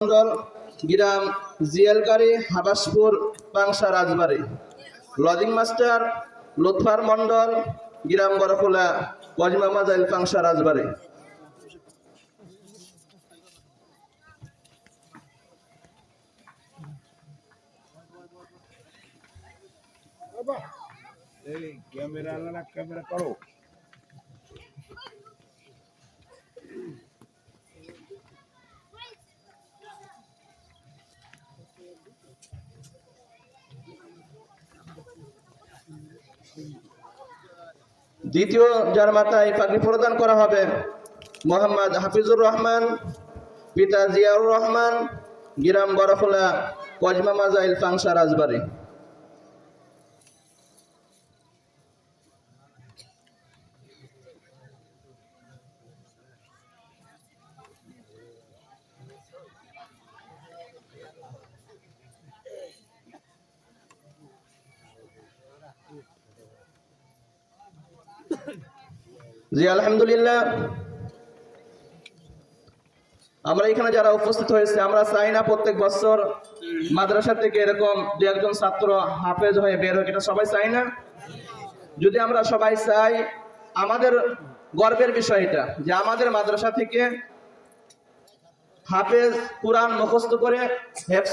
মন্ডল, গ্রাম জিয়ালকারী, হাবাসপুর, পাংশা, রাজবাড়ী। Lodging master Lutfar Mondal, গ্রাম বড়খোলা, কজমা মাজাইল, পাংশা, রাজবাড়ী। Camera করো। দ্বিতীয় যার মাথায় পাগড়ি প্রদান করা হবে মোহাম্মদ হাফিজুর রহমান, পিতা জিয়াউর রহমান, গ্রাম বড়খোলা, কজমা মাজাইল, পাংশা, রাজবাড়ী। জি আলহামদুলিল্লাহ, আমরা এখানে যারা উপস্থিত হয়েছে, আমরা চাই না প্রত্যেক বছর মাদ্রাসা থেকে এরকম দু একজন ছাত্র হাফেজ হয়ে বের হোক, এটা সবাই চাই না। যদি আমরা সবাই চাই, আমাদের গর্বের বিষয় এটা যে আমাদের মাদ্রাসা থেকে হাফেজ কুরআন মুখস্থ করে হেফজ